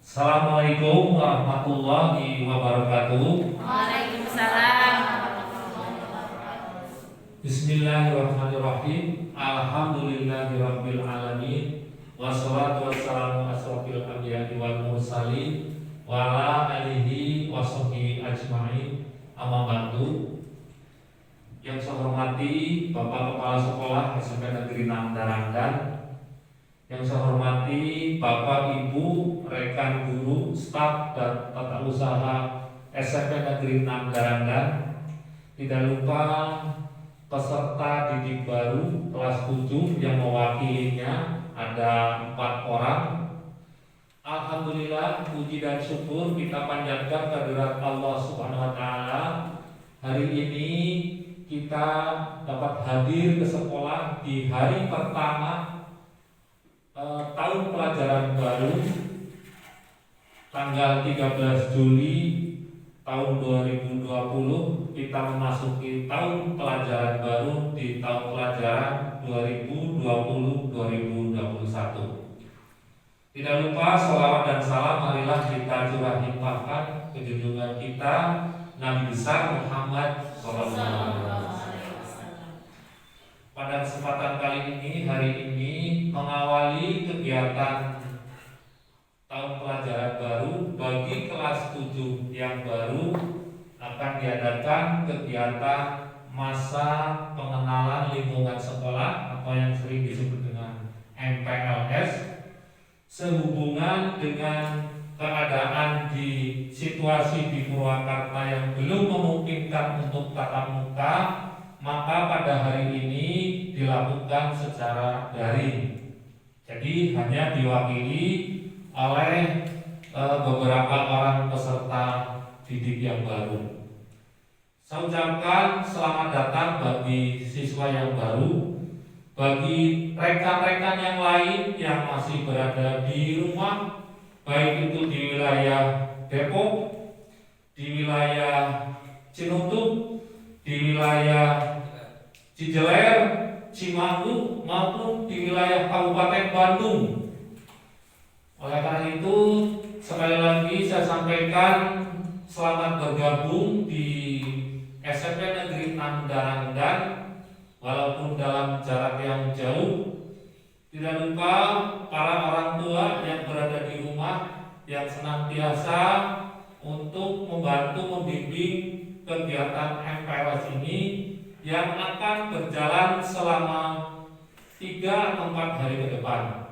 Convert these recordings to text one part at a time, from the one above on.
Assalamualaikum warahmatullahi wabarakatuh. Waalaikumsalam. Bismillahirrahmanirrahim. Alhamdulillahirabbil alamin. Wassalatu wassalamu asrofil anbiya'i wal mursalin wa ala alihi washabbihi ajmain. Amma ba'du. Yang saya hormati Bapak Kepala Sekolah SMP Negeri 6 Darangdan, yang saya hormati Bapak Ibu, rekan guru, staf dan tata usaha SMP Negeri 6 Darangdan. Tidak lupa peserta didik baru kelas 7 yang mewakilinya ada 4 orang. Alhamdulillah, puji dan syukur kita panjatkan kehadirat Allah Subhanahu wa taala. Hari ini kita dapat hadir ke sekolah di hari pertama tahun pelajaran baru tanggal 13 Juli tahun 2020. Kita memasuki tahun pelajaran baru di tahun pelajaran 2020-2021. Tidak lupa sholawat dan salam marilah kita curah limpahkan ke junjungan kita Nabi besar Muhammad SAW. Pada kesempatan kali ini, hari ini mengawali kegiatan tahun pelajaran baru bagi kelas 7 yang baru, akan diadakan kegiatan masa pengenalan lingkungan sekolah atau yang sering disebut dengan MPLS, sehubungan dengan keadaan di situasi di Purwakarta yang belum memungkinkan untuk tatap muka, maka pada hari ini dilakukan secara daring. Jadi hanya diwakili oleh beberapa orang peserta didik yang baru. Saya ucapkan selamat datang bagi siswa yang baru, bagi rekan-rekan yang lain yang masih berada di rumah, baik itu di wilayah Depok, di wilayah Cinutup, di wilayah Cijeler, Cimahi maupun di wilayah Kabupaten Bandung. Oleh karena itu, sekali lagi saya sampaikan selamat bergabung di SMP Negeri 6 Darangdan, walaupun dalam jarak yang jauh. Tidak lupa para orang tua yang berada di rumah yang senantiasa untuk membantu membimbing kegiatan MPLS ini yang akan berjalan selama 3 atau 4 hari ke depan.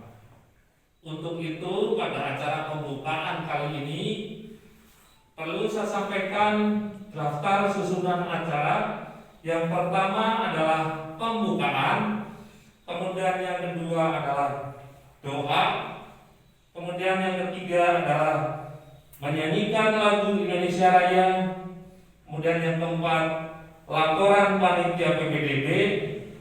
Untuk itu, pada acara pembukaan kali ini perlu saya sampaikan daftar susunan acara. Yang pertama adalah pembukaan, kemudian yang kedua adalah doa, kemudian yang ketiga adalah menyanyikan lagu Indonesia Raya, kemudian yang keempat laporan panitia PPDB,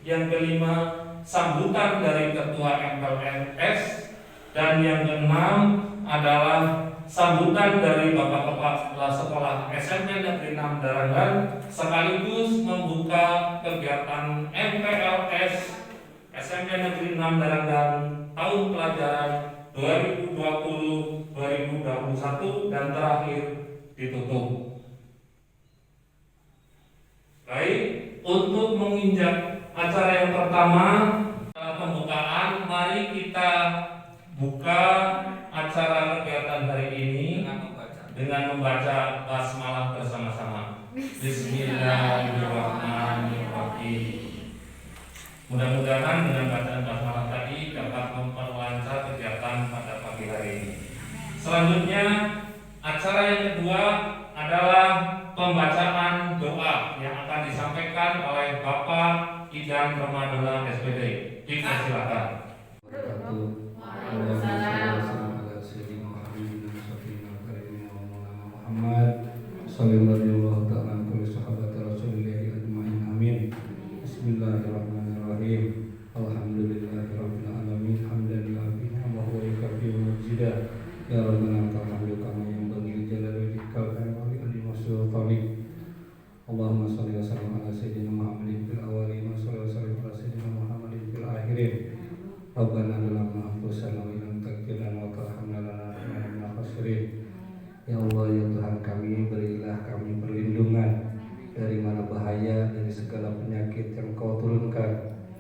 yang kelima sambutan dari ketua MPLS, dan yang keenam adalah sambutan dari Bapak Kepala Sekolah SMP Negeri 6 Darangdan sekaligus membuka kegiatan MPLS SMP Negeri 6 Darangdan tahun pelajaran 2020-2021 dan terakhir ditutup. Baik, untuk menginjak acara yang pertama pembukaan, mari kita buka acara kegiatan hari ini dengan membaca basmalah bersama-sama. Bismillahirrahmanirrahim. Mudah-mudahan dengan bacaan basmalah tadi dapat memperlancar kegiatan pada pagi hari ini. Selanjutnya, acara yang kedua adalah pembacaan doa yang akan disampaikan oleh Bapak Idan Ramadana SPD. Dipersilakan. Bismillahirrahmanirrahim. Alhamdulillahirabbil alamin. Hamdan lillahi wa huwa yukafi wa mujida. Ya Rabbana ta'ala kama yang bagi jalal wajhika wa ali masyuqani. Allahumma shalli wa sallim ala sayyidina Muhammadin fil awwalin wa shalli wa sallim ala sayyidina Muhammadin fil akhirin. Rabbana zalamna anfusana wa lam taghfir lana wa tarhamna lanakunanna minal khasirin. khairin. Ya Allah ya Tuhan kami, berilah kami perlindungan dari mana bahaya, dari segala penyakit yang Kau turunkan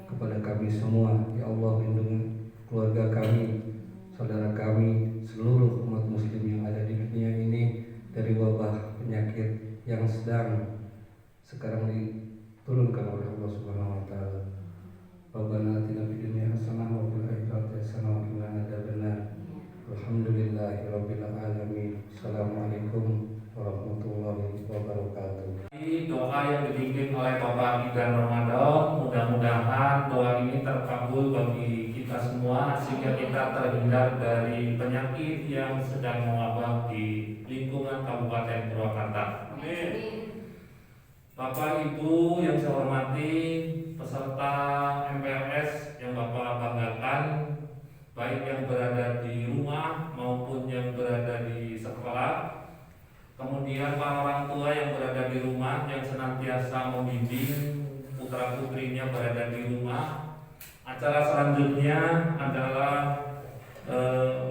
kepada kami semua. Ya Allah, lindungi keluarga kami, saudara kami, seluruh umat muslim yang ada di dunia ini dari wabah penyakit yang sedang sekarang diturunkan oleh Allah Subhanahu wa taala. Rabbana atina fid dunya hasanah wa fil akhirati hasanah wa qina adzabannar. Alhamdulillahirabbil alamin. Assalamualaikum warahmatullahi wabarakatuh. Doa yang dibimbing oleh Bapak Idan Ramadan, mudah-mudahan doa ini terkabul bagi kita semua sehingga kita terhindar dari penyakit yang sedang mewabah di lingkungan Kabupaten Purwakarta. Amin. Bapak Ibu yang saya hormati, peserta MPLS yang Bapak banggakan, baik yang berada di rumah maupun yang berada di sekolah, kemudian para orang tua yang berada di rumah yang senantiasa membimbing putra putrinya berada di rumah. Acara selanjutnya adalah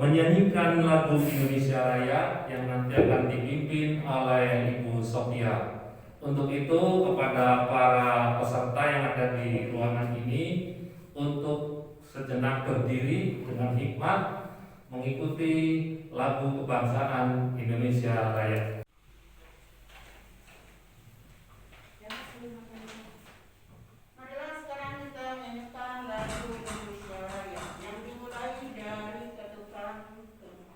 menyanyikan lagu Indonesia Raya yang nanti akan dipimpin oleh Ibu Sophia. Untuk itu kepada para peserta yang ada di ruangan ini untuk sejenak berdiri dengan hikmat mengikuti lagu kebangsaan Indonesia Raya. Marilah sekarang kita menyanyikan lagu Indonesia Raya yang dimulai dari ketukan ke-4.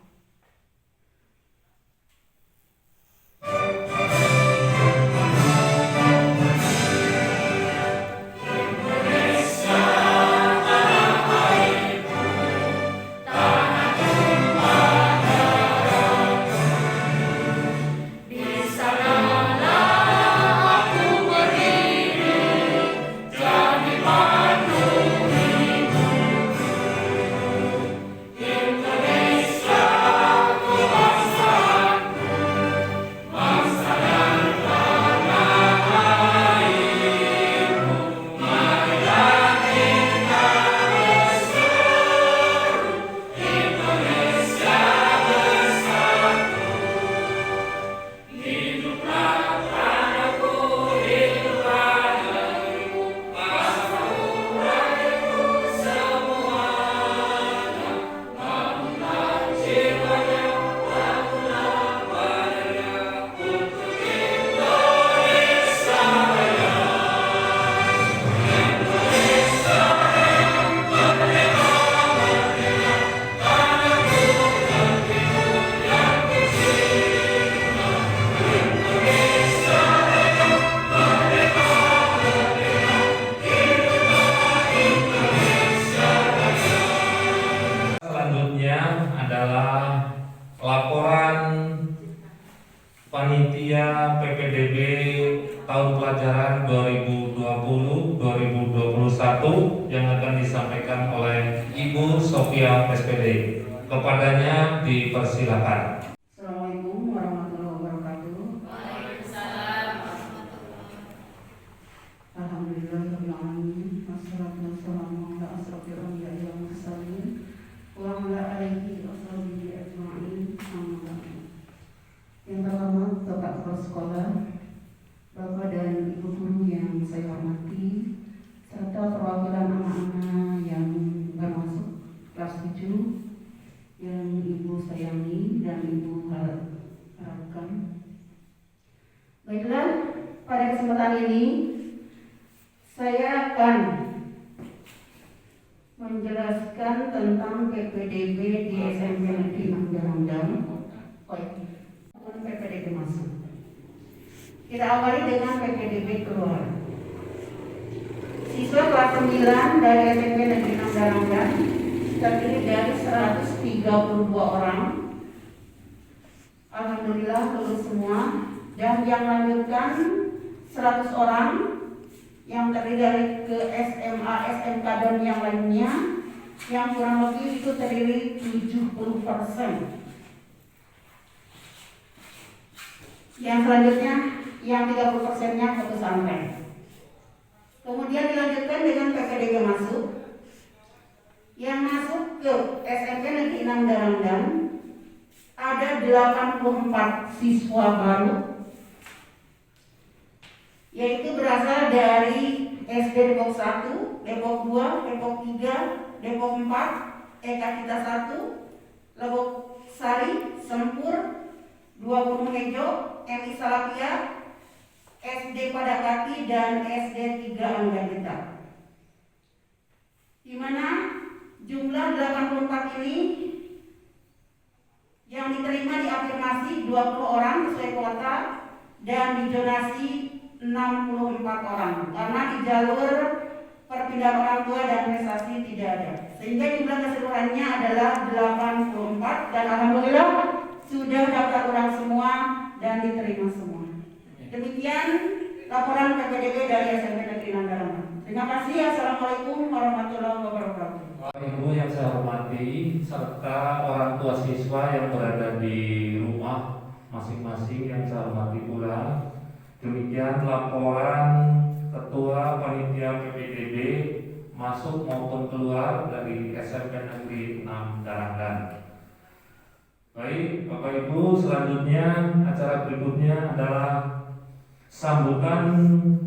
Panitia PPDB tahun pelajaran 2020-2021 yang akan disampaikan oleh Ibu Sophia SPD. Kepadanya dipersilakan. Assalamualaikum warahmatullahi wabarakatuh. Waalaikumsalam warahmatullahi. Alhamdulillahirabbil alamin. Wassalatu wassalamu ala asrofil anbiya'i wal mursalin wa ala alihi wa sahbihi ajma'in. Amma ba'du. Yang terhormat Bapak Kepala Sekolah, Bapak dan Ibu guru yang saya hormati, serta perwakilan anak-anak yang baru masuk kelas 7 yang Ibu sayangi dan Ibu harapkan. Baiklah, pada kesempatan ini saya akan menjelaskan tentang PPDB di SMP Negeri 6 Jarangdang. PPDB masuk. Kita awali dengan PPDB keluar. Siswa kelas 9 dari SMP Negeri 6 Jarangdang terdiri dari 132 orang. Alhamdulillah lulus semua. Dan yang lanjutkan 100 orang yang terdiri dari ke SMA, SMK dan yang lainnya, yang kurang lebih itu terdiri 70%. Yang selanjutnya yang 30%-nya ke pesantren. Kemudian dilanjutkan dengan PPDB masuk. Yang masuk ke SMP Negeri 6 Jarangdang ada 8 84 siswa baru, yaitu berasal dari SD Depok 1, Depok 2, Depok 3, Depok 4, Eka Kita 1, Lebok Sari, Sempur, 2 Gunung Hejo, MI Salapia, SD Padakati, dan SD 3 Angga, di mana jumlah 84 ini yang diterima diafirmasi 20 orang sesuai kuota dan dijonasi 64 orang, karena di jalur perpindahan orang tua dan prestasi tidak ada, sehingga jumlah keseluruhannya adalah 84 dan alhamdulillah sudah daftar ulang semua dan diterima semua. Demikian laporan PPDB dari SMP Negeri Nandaran. Terima kasih. Assalamualaikum warahmatullahi wabarakatuh. Ibu yang saya hormati serta orang tua siswa yang berada di rumah masing-masing yang saya hormati pula. Demikian laporan Ketua Panitia PPDB masuk maupun keluar dari SMP Negeri 6 Darangdan. Baik, Bapak Ibu, selanjutnya acara berikutnya adalah sambutan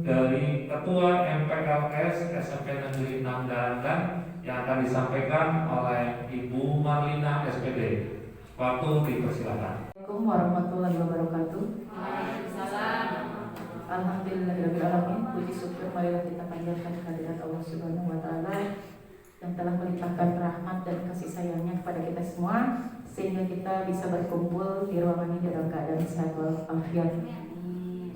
dari Ketua MPLS SMP Negeri 6 Darangdan yang akan disampaikan oleh Ibu Marlina SPD. Waktu dipersilakan. Assalamualaikum warahmatullahi wabarakatuh. Waalaikumsalam. Alhamdulillahirrahmanirrahim. Puji syukur marilah kita panjatkan kehadirat Allah Subhanahu wa taala yang telah melimpahkan rahmat dan kasih sayangnya kepada kita semua sehingga kita bisa berkumpul di ruangan ini dalam keadaan sehat walafiat.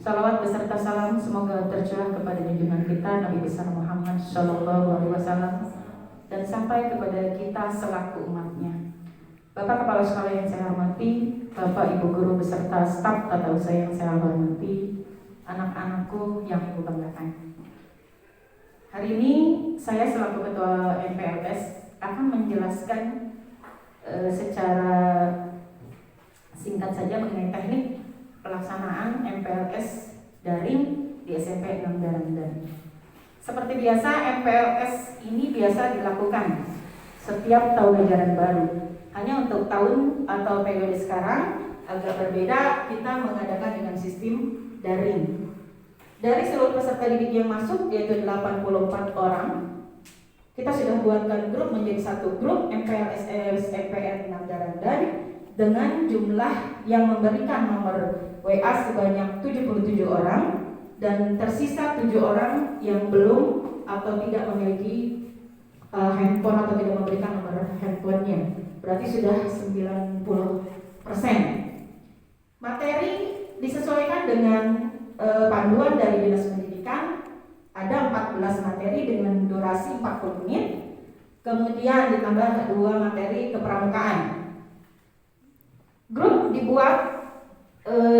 Salawat beserta salam semoga tercurah kepada junjungan kita Nabi besar Muhammad Shallallahu Alaihi Wasallam dan sampai kepada kita selaku umatnya. Bapak Kepala Sekolah yang saya hormati, Bapak Ibu Guru beserta staf tata usaha yang saya hormati, anak-anakku yang Ibu banggakan. Hari ini saya selaku Ketua MPLS akan menjelaskan secara singkat saja mengenai teknik pelaksanaan MPLS daring di SMP 6 Darangdan. Seperti biasa, MPLS ini biasa dilakukan setiap tahun ajaran baru. Hanya untuk tahun atau periode sekarang agak berbeda, kita mengadakan dengan sistem daring. Dari seluruh peserta didik yang masuk, yaitu 84 orang, kita sudah buatkan grup menjadi satu grup MPLS MPR 6 Darangdan dengan jumlah yang memberikan nomor WA sebanyak 77 orang dan tersisa 7 orang yang belum atau tidak memiliki handphone atau tidak memberikan nomor handphonenya. Berarti sudah 90%. Materi disesuaikan dengan panduan dari Dinas Pendidikan. Ada 14 materi dengan durasi 40 menit. Kemudian ditambah 2 materi kepramukaan. Grup dibuat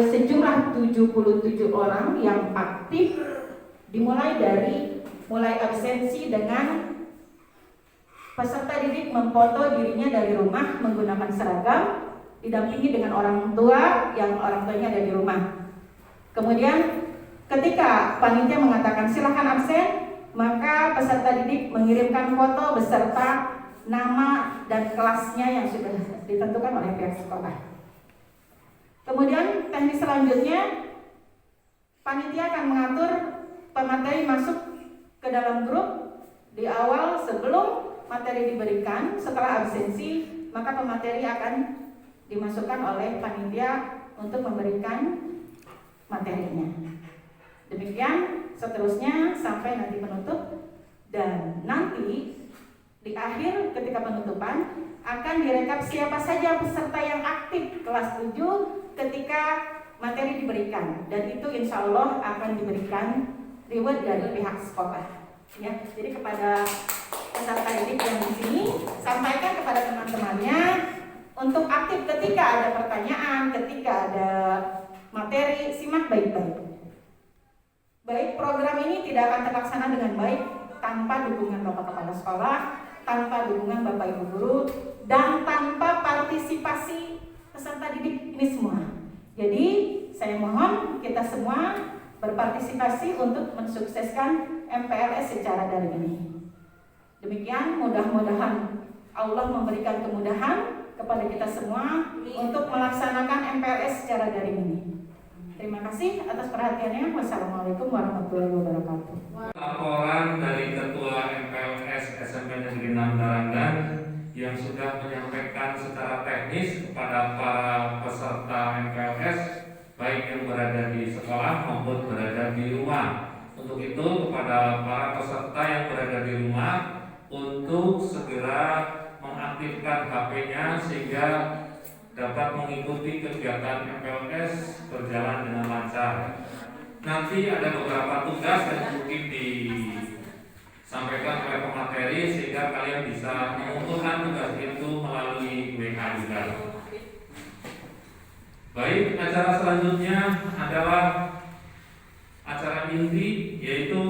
sejumlah 77 orang yang aktif, dimulai dari absensi dengan peserta didik memfoto dirinya dari rumah menggunakan seragam, didampingi dengan orang tua yang orang tuanya ada di rumah. Kemudian ketika panitia mengatakan silakan absen, maka peserta didik mengirimkan foto beserta nama dan kelasnya yang sudah ditentukan oleh pihak sekolah. Kemudian teknik selanjutnya, panitia akan mengatur pemateri masuk ke dalam grup di awal sebelum materi diberikan. Setelah absensi, maka pemateri akan dimasukkan oleh panitia untuk memberikan materinya. Demikian seterusnya sampai nanti penutup, dan nanti di akhir ketika penutupan akan direkap siapa saja peserta yang aktif kelas 7 ketika materi diberikan, dan itu insya Allah akan diberikan reward dari pihak sekolah. Ya, jadi kepada peserta didik yang di sini, sampaikan kepada teman-temannya untuk aktif ketika ada pertanyaan, ketika ada materi, simak baik-baik. Baik, program ini tidak akan terlaksana dengan baik tanpa dukungan Bapak Kepala Sekolah, tanpa dukungan Bapak Ibu Guru, dan tanpa partisipasi peserta didik ini semua. Jadi saya mohon kita semua berpartisipasi untuk mensukseskan MPLS secara daring ini. Demikian, mudah-mudahan Allah memberikan kemudahan kepada kita semua untuk melaksanakan MPLS secara daring ini. Terima kasih atas perhatiannya. Wassalamualaikum warahmatullahi wabarakatuh. Laporan dari Ketua MPLS SMP Negeri 6 Darangan yang sudah menyampaikan secara teknis kepada para peserta MPLS baik yang berada di sekolah maupun berada di rumah. Untuk itu kepada para peserta yang berada di rumah untuk segera mengaktifkan HP-nya sehingga dapat mengikuti kegiatan MPLS berjalan dengan lancar. Nanti ada beberapa tugas yang mungkin disampaikan oleh pemateri sehingga kalian bisa mengumpulkan tugas itu melalui WA juga. Baik, acara selanjutnya adalah acara inti, yaitu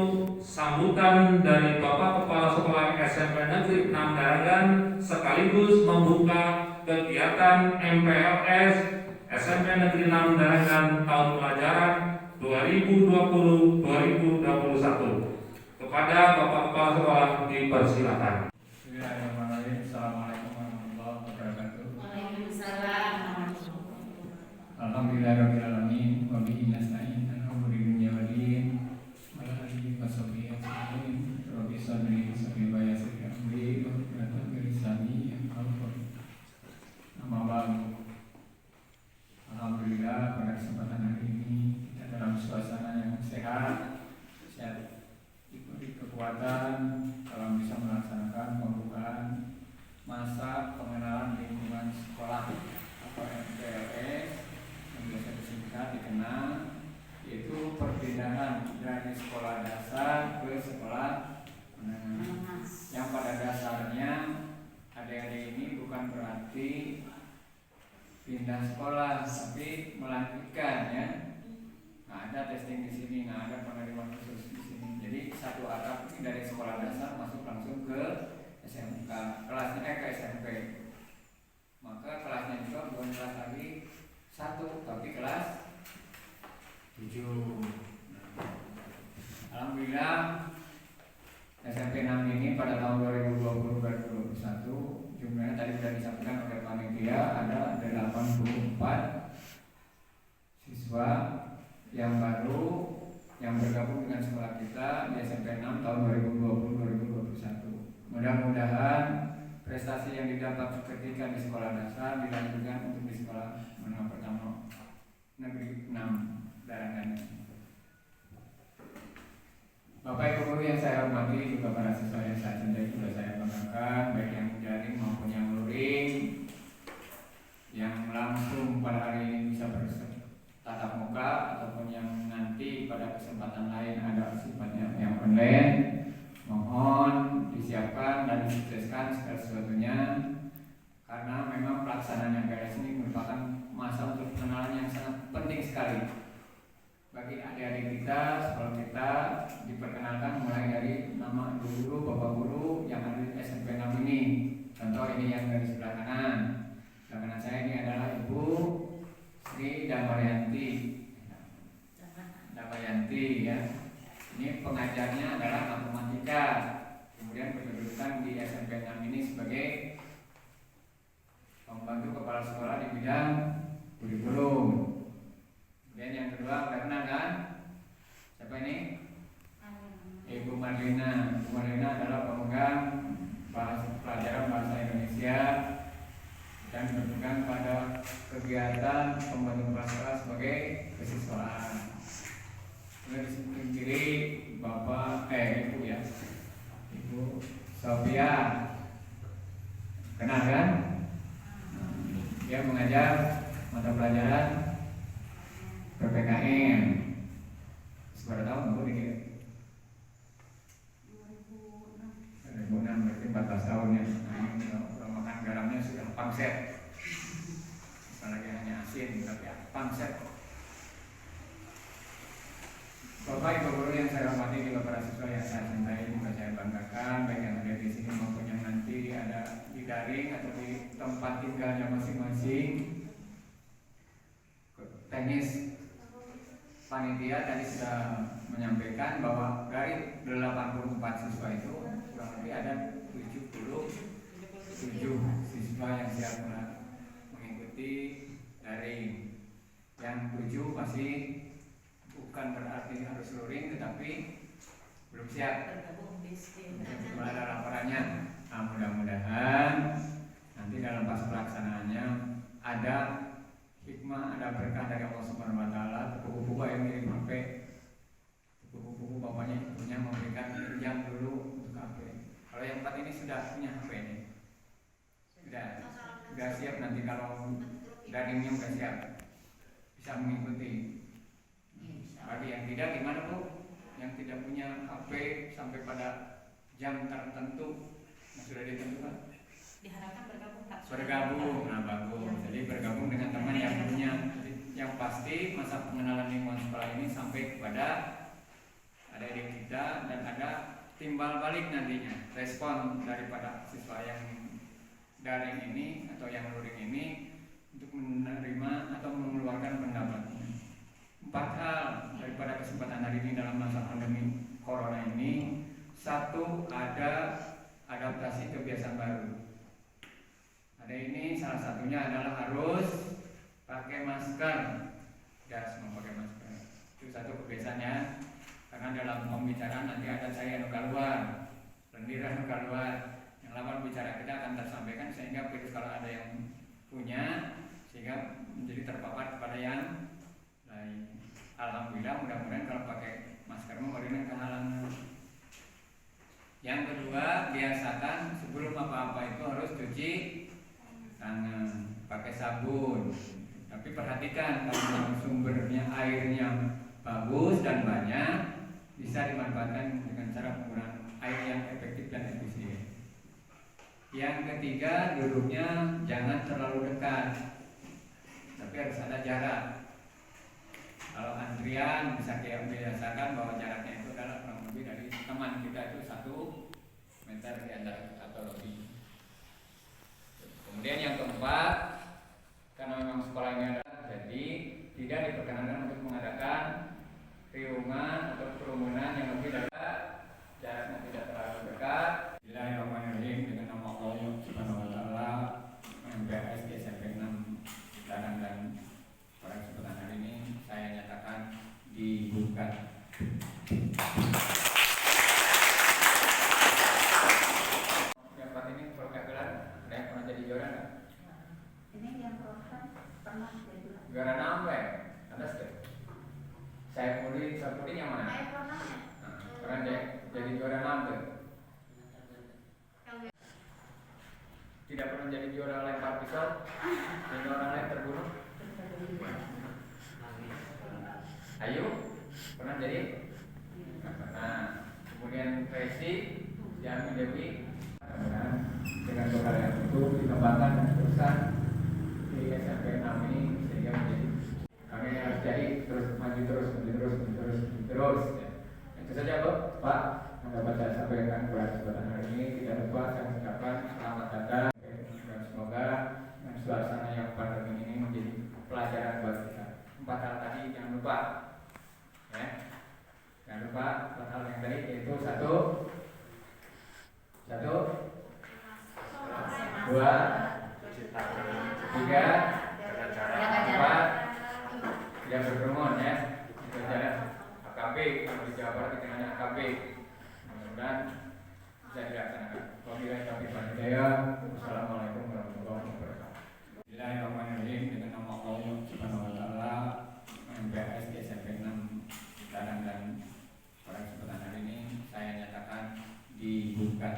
sambutan dari Bapak Kepala Sekolah SMP Negeri 6 Darangan sekaligus membuka kegiatan MPLS SMP Negeri 6 Darangan tahun pelajaran 2020-2021. Kepada Bapak Kepala Sekolah dipersilakan. Bismillahirrahmanirrahim. Assalamualaikum warahmatullahi wabarakatuh. Waalaikumsalam. Alhamdulillahirrahmanirrahim. Wa bihi nasta'in ala umuri dunya wad din. Wa ala alihi wa sahbihi ajma'in. Rabbi shalli wa yassir li amri wa hlul 'uqdatam min lisani yafqahu qawli. Amma ba'du. Alhamdulillah pada kesempatan hari ini kita dalam suasana yang sehat, diberi kekuatan dalam bisa melaksanakan pembukaan masa pengenalan lingkungan sekolah atau MPLS yang biasa disingkat dikenal, yaitu perpindahan dari sekolah dasar ke sekolah menengah. Yang pada dasarnya adik-adik ini bukan berarti pindah sekolah, tapi melanjutkan ya. Nggak ada testing di sini, nggak ada penerimaan khusus di sini. Jadi satu atap ini dari sekolah dasar masuk langsung ke SMK, kelasnya ke SMP. Maka kelasnya juga bukan kelas lagi 1, tapi kelas 7. Alhamdulillah SMP 6 ini pada tahun 2020-2021 jumlahnya tadi sudah disampaikan oleh panitia ada 84 siswa yang baru yang bergabung dengan sekolah kita di SMP 6 tahun 2020-2021. Mudah-mudahan prestasi yang didapat ketika di sekolah dasar dilanjutkan untuk di sekolah menengah pertama negeri 6 Darangan. Bapak Ibu guru yang saya hormati, juga para siswa yang saya cintai, sudah saya banggakan baik yang daring maupun yang luring, yang langsung pada hari ini bisa bertatap muka ataupun yang nanti pada kesempatan lain ada sifatnya yang online. Mohon disiapkan dan disukseskan segala sesuatunya, karena memang pelaksanaan MPLS ini merupakan masa untuk pengenalan yang sangat penting sekali bagi adik-adik kita. Sekolah kita diperkenalkan mulai dari nama ibu guru, bapak guru yang ada di SMP 6 ini. Contoh ini yang dari sebelah kanan. Sebelah kanan saya ini adalah Ibu Sri Damayanti ya. Ini pengajarnya adalah matematika. Kemudian berkedudukan di SMP 6 ini sebagai pembantu kepala sekolah di bidang kurikulum. Kemudian yang kedua karena kan siapa ini? Ibu Marlina. Ibu Marlina adalah pemegang pelajaran bahasa Indonesia dan berpegang pada kegiatan pembantu kepala sekolah sebagai kesiswaan. Kemudian di samping kiri Bapak Ibu ya, Ibu Sofia, kenal kan? Dia mengajar mata pelajaran PPKN. Seberapa tahun Bu dikit? 2006, berarti 14 tahun ya. Nah, ini kalau makan garamnya sudah pangset. Apalagi hanya asin, tapi pangset. Bapak Ibu guru yang saya hormati, juga para siswa yang saya cintai, juga saya banggakan baik yang ada di sini maupun yang nanti ada di daring atau di tempat tinggalnya masing-masing. Teknis panitia tadi sudah menyampaikan bahwa dari 84 siswa itu kurang lebih ada 77 siswa yang siap mengikuti daring. Yang 7 masih bukan berarti harus luring, tetapi belum siap. Belum ada laporannya. Nah, mudah-mudahan nanti dalam pas pelaksanaannya ada hikmah, ada berkah dari Allah Subhanahu Wa Taala. Buku-buku yang mirip HP, buku-buku bapaknya ibunya memberikan jam dulu untuk HP. Kalau yang 4 ini sudah punya HP ini, sudah siap nanti kalau daringnya sudah siap bisa mengikuti. Bagi yang tidak gimana Bu? Yang tidak punya HP sampai pada jam tertentu yang sudah ditentukan? Diharapkan bergabung Pak. Bergabung, nah bagus. Jadi bergabung dengan teman yang punya. Yang pasti masa pengenalan lingkungan sekolah ini sampai kepada ada ide kita dan ada timbal balik nantinya, respon daripada siswa yang daring ini atau yang luring ini untuk menerima atau mengeluarkan pendapatnya. 4 hal daripada kesempatan hari ini dalam masa pandemi corona ini. 1, ada adaptasi kebiasaan baru. Ada ini salah satunya adalah harus pakai masker. Gas memakai masker. Itu satu kebiasaannya. Karena dalam pembicaraan nanti ada saya yang keluar, lendiran keluar, yang lawan bicara kita akan tersampaikan sehingga virus kalau ada yang punya sehingga menjadi terpapar kepada yang lain. Alhamdulillah, mudah-mudahan kalau pakai masker memberikan kehalangan. Yang kedua, biasakan sebelum apa-apa itu harus cuci tangan pakai sabun. Tapi perhatikan kalau sumbernya airnya bagus dan banyak, bisa dimanfaatkan dengan cara penggunaan air yang efektif dan efisien. Yang ketiga, duduknya jangan terlalu dekat, tapi harus ada jarak. Kalau antrian bisa kita biasakan bahwa jaraknya itu adalah kurang lebih dari teman kita itu 1 meter di antara kita atau lebih. Kemudian yang keempat, karena memang sekolahnya ada, jadi tidak diperkenankan untuk mengadakan riungan atau kerumunan yang lebih dari jaraknya tidak terlalu dekat. Bismillahirrahmanirrahim. Dengan nama Allah Subhanahu Wa Taala, MPS SMP 6 Danang dan pada kesempatan hari ini saya nyatakan dibuka. Yang 4 ini perwakilan ada yang pernah jadi juara nggak? Ini yang pernah jadi Juara apa ya? Ada sih. Saya puding yang mana? Saya pernah. Nah, pernah jadi juara 6 tuh. Tidak pernah jadi juara lempar pisau sehingga orang lain terbunuh. Ayo, pernah jadi? Nggak pernah. Kemudian Resi, Jami Dewi, dengan bekal yang itu dikembangkan dan teruskan di SMP 6 ini sehingga menjadi kami harus jadi terus maju terus. Ya. Itu saja Pak, yang dapat saya sampaikan pada kesempatan hari ini. Tidak lupa saya ucapkan selamat datang dan semoga suasana yang pandemi ini menjadi pelajaran buat kita. 4 hal tadi jangan lupa, ya. Jangan lupa 4 hal yang tadi yaitu 1, 2, 3, 4, tidak berkerumun ya. Itu aja. AKB, kalau di Jawa Barat dikenalnya AKB. Mudah-mudahan bisa dilaksanakan. Wabillahi taufiq wal hidayah. Wassalamualaikum warahmatullahi wabarakatuh. Bismillahirrahmanirrahim. Dengan nama Allah Subhanahu Wa Taala, MPS SMP 6 Danang dan pada kesempatan hari ini saya nyatakan dibuka.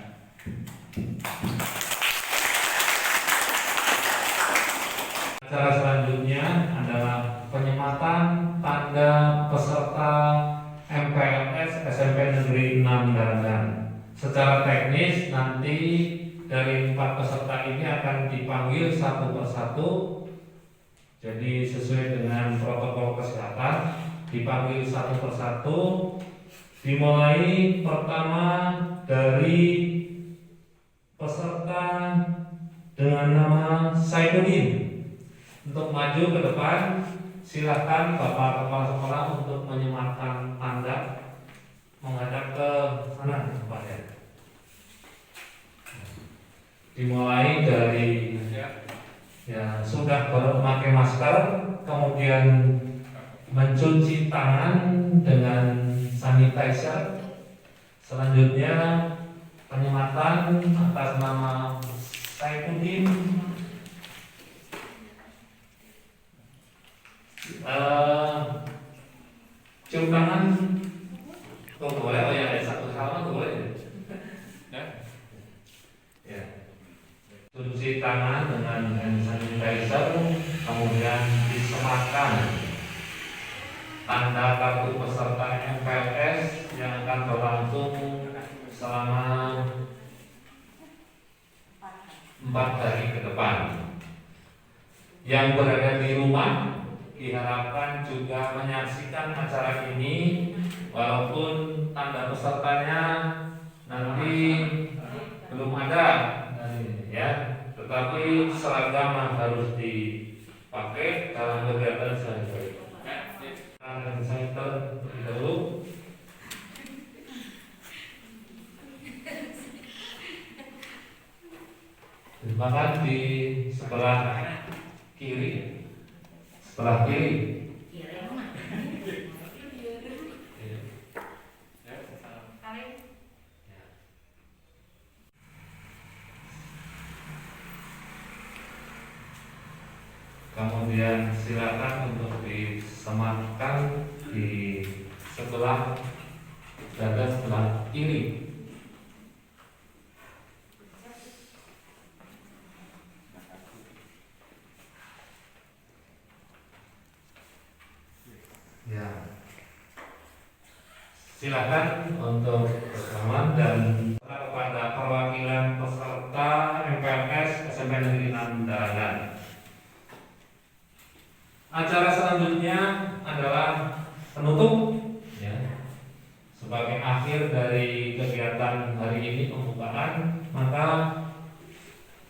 Acara selanjutnya adalah penyematan tanda peserta MPLS SMP Negeri 6 Danang. Secara teknis nanti dari 4 peserta ini akan dipanggil satu persatu. Jadi sesuai dengan protokol kesehatan dipanggil satu persatu. Dimulai pertama dari peserta dengan nama Saifuddin. Untuk maju ke depan, silakan Bapak Kepala Sekolah untuk menyematkan tanda menghadap ke sana Pak ya. Dimulai dari Ya, sudah memakai masker, kemudian mencuci tangan dengan sanitizer. Selanjutnya penyematan atas nama Saifuddin cium tangan kok boleh? Oh ya, ada satu halaman boleh ya. Cuci tangan dengan hand sanitizer, kemudian disematkan tanda kartu peserta MPLS yang akan berlangsung selama 4 hari ke depan. Yang berada di rumah diharapkan juga menyaksikan acara ini, walaupun tanda pesertanya nanti belum ada, ya, tetapi seragam harus dipakai dalam kegiatan sehari-hari. Dan saya terlebih dahulu. Bahkan di sebelah kiri, sebelah kiri. Kemudian silakan untuk disematkan di sebelah dada sebelah kiri. Ya, silakan untuk rekaman dan kepada perwakilan peserta MPLS SMP Negeri 6 Darangan. Acara selanjutnya adalah penutup, ya. Sebagai akhir dari kegiatan hari ini pembukaan, maka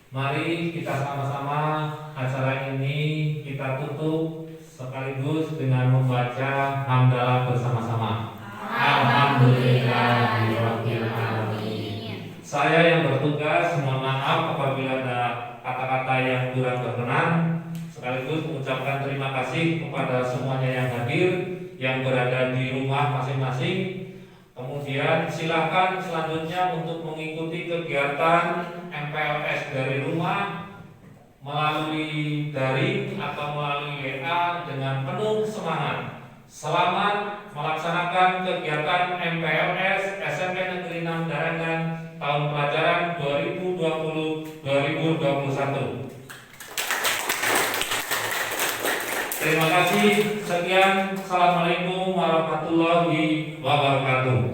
mari kita sama-sama acara ini kita tutup sekaligus dengan membaca hamdalah bersama-sama. Alhamdulillahirabbil alamin. Saya yang bertugas mohon maaf apabila ada kata-kata yang kurang berkenan, sekaligus mengucapkan terima kasih kepada semuanya yang hadir, yang berada di rumah masing-masing. Kemudian silakan selanjutnya untuk mengikuti kegiatan MPLS dari rumah melalui daring atau melalui WA dengan penuh semangat. Selamat melaksanakan kegiatan MPLS SMP Negeri 6 Darangan tahun pelajaran 2020-2021. Terima kasih. Sekian. Assalamualaikum warahmatullahi wabarakatuh.